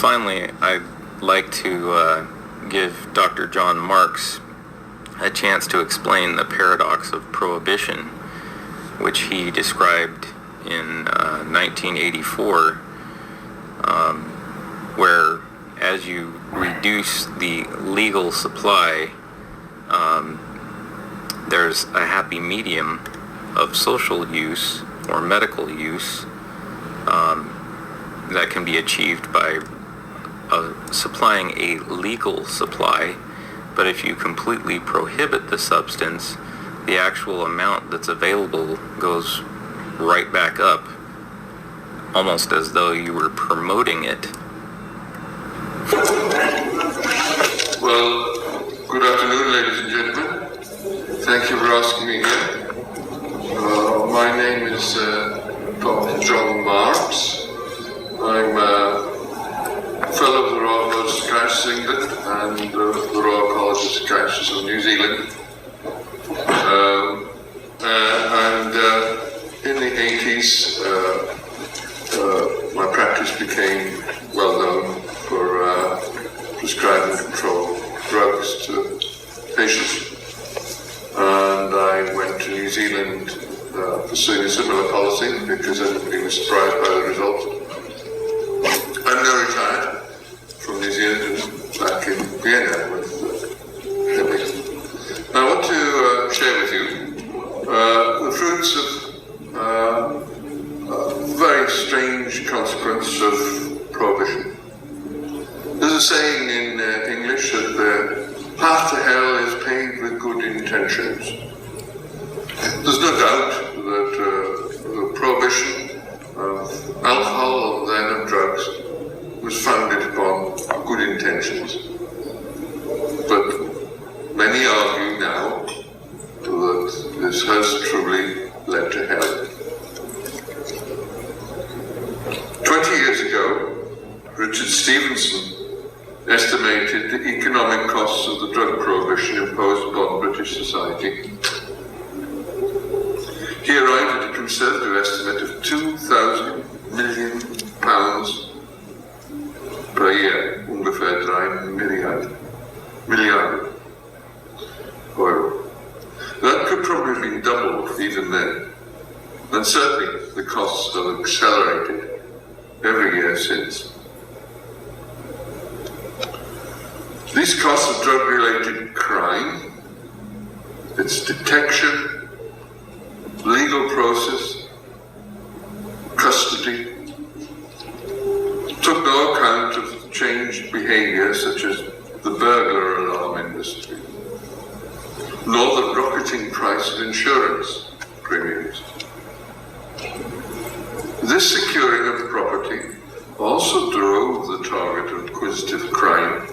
finally, I'd like to give Dr. John Marks a chance to explain the paradox of prohibition, which he described in 1984, where as you reduce the legal supply, there's a happy medium of social use or medical use that can be achieved by supplying a legal supply. But if you completely prohibit the substance, the actual amount that's available goes right back up, almost as though you were promoting it. Well, good afternoon, ladies and gentlemen. Thank you for asking me here. My name is Dr. John Marks. I'm a fellow of the Royal College of Psychiatrists of England and the Royal College of Psychiatrists of New Zealand. And in the 80s, my practice became well known for prescribing and control drugs to patients. And I went to New Zealand pursuing a similar policy because everybody was surprised by the results. I'm now retired from New Zealand and back in Vienna with Henry. I want to share with you the fruits of a very strange consequence of prohibition. There's a saying in English that the path to hell is paved with good intentions. There's no doubt that the prohibition of alcohol and then of drugs was founded upon good intentions. But many argue now that this has truly led to hell. 20 years ago, Richard Stevenson estimated the economic costs of the drug prohibition imposed upon British society. He arrived at a conservative estimate of £2,000 million per year, ungefähr 3 Milliarden Euro. That could probably have been doubled even then, and certainly the costs have accelerated every year since. These costs of drug-related crime, its detection, legal process, custody, took no account of changed behaviour such as the burglar alarm industry, nor the rocketing price of insurance premiums. This securing of property also drove the target of acquisitive crime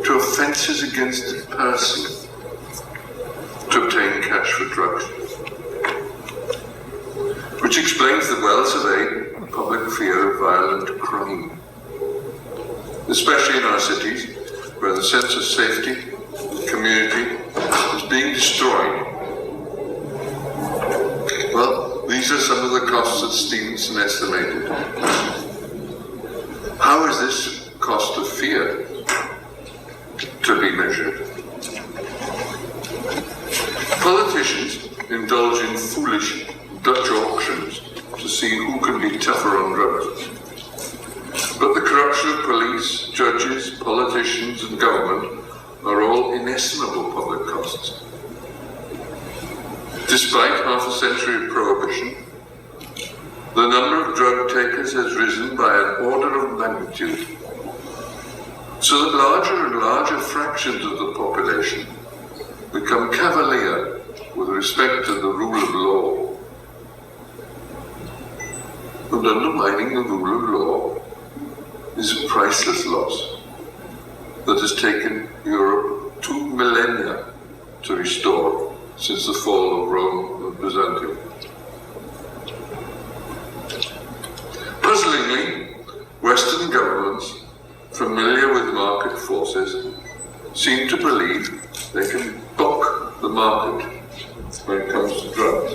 to offences against the person to obtain cash for drugs, which explains the well-surveyed public fear of violent crime, especially in our cities, where the sense of safety and community is being destroyed. Well, these are some of the costs that Stevenson estimated. How is this cost of fear to be measured? Politicians indulge in foolish Dutch auctions to see who can be tougher on drugs. But the corruption of police, judges, politicians and government are all inestimable public costs. Despite half a century of prohibition, the number of drug takers has risen by an order of magnitude, so that larger and larger fractions of the population become cavalier with respect to the rule of law. And undermining the rule of law is a priceless loss that has taken Europe 2 millennia to restore since the fall of Rome and Byzantium. Puzzlingly, Western governments, familiar with market forces, seem to believe they can buck the market when it comes to drugs.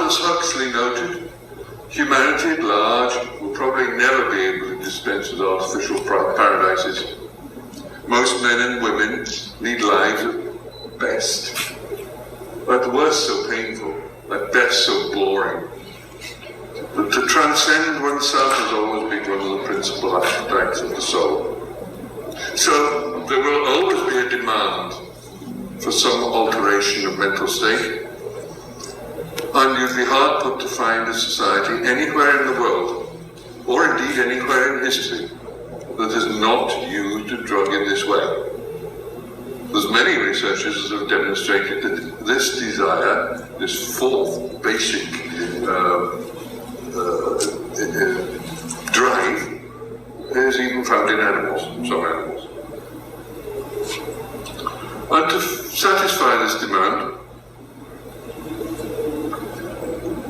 Aldous Huxley noted, humanity at large will probably never be able to dispense with artificial paradises. Most men and women lead lives at best, at worst so painful, at best so boring. But to transcend oneself has always been one of the principal aspects of the soul. So there will always be a demand for some alteration of mental state, and you'd be hard put to find a society anywhere in the world, or indeed anywhere in history, that has not used a drug in this way. There's many researchers that have demonstrated that this desire, this fourth basic drive, is even found in animals, some animals. And to satisfy this demand,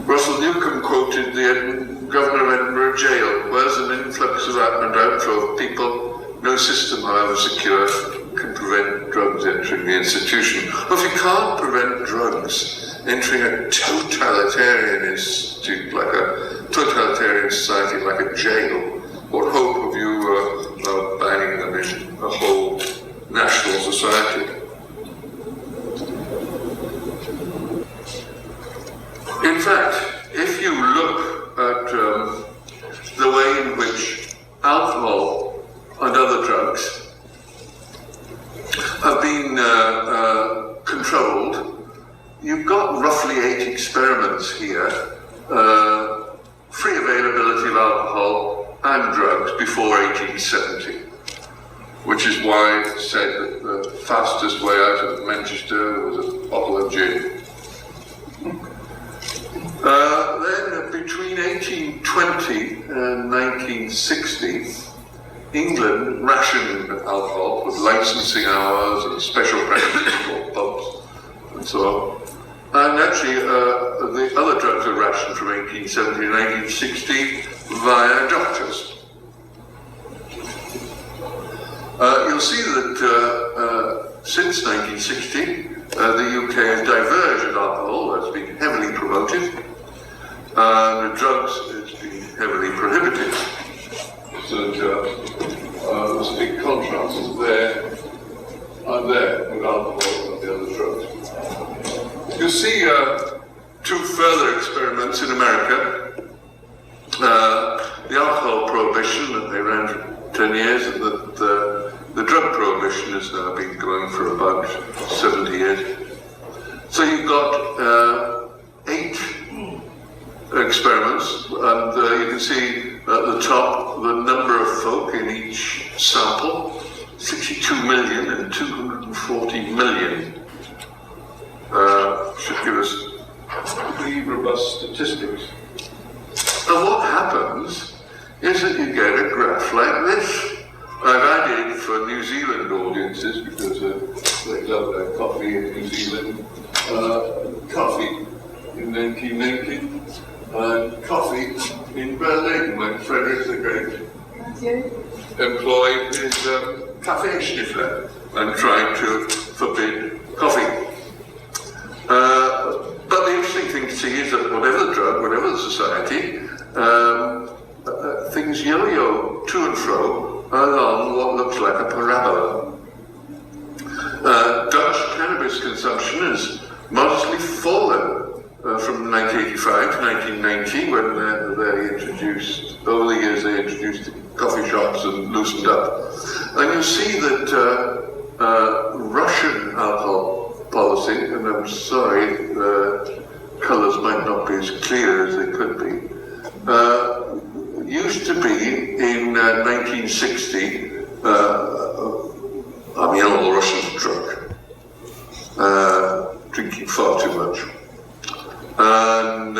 Russell Newcomb quoted the governor of Edinburgh jail, where's an influx of and outflow of people, no system, however secure, can prevent drugs entering the institution. Well, if you can't prevent drugs entering a totalitarian institute, like a totalitarian society, like a jail, what hope have you of banning them in a whole national society? In fact, if you look at the way in which alcohol and other drugs have been controlled, you've got roughly 8 experiments here, free availability of alcohol and drugs before 1870, which is why it said that the fastest way out of Manchester was a bottle of gin. Then between 1820 and 1960, England rationed alcohol with licensing hours and special premises called pubs and so on. And actually, the other drugs were rationed from 1870 to 1960 via doctors. You'll see that since 1960, the UK has diverged in alcohol, that's been heavily promoted, and drugs has been heavily prohibited. So there's a big contrast there and there with alcohol and the other drugs. You'll see 2 further experiments in America. The alcohol prohibition that they ran for 10 years, and the drug prohibition has now been going for about 70 years. So you've got 8 experiments, and you can see at the top the number of folk in each sample, 62 million and 240 million. Should give us pretty robust statistics. And what happens is that you get a graph like this. I've added for New Zealand audiences, because they love their coffee in New Zealand, coffee in 1990, and coffee in Berlin when Frederick the Great employed his cafe schniffler and tried to forbid coffee. But the interesting thing to see is that whatever the drug, whatever the society, things yo-yo to and fro along what looks like a parabola. Dutch cannabis consumption has modestly fallen from 1985 to 1990, when they introduced, over the years they introduced coffee shops and loosened up. And you'll see that Russian alcohol policy, and I'm sorry, the colours might not be as clear as they could be, used to be in 1960, all Russians are drunk, drinking far too much. And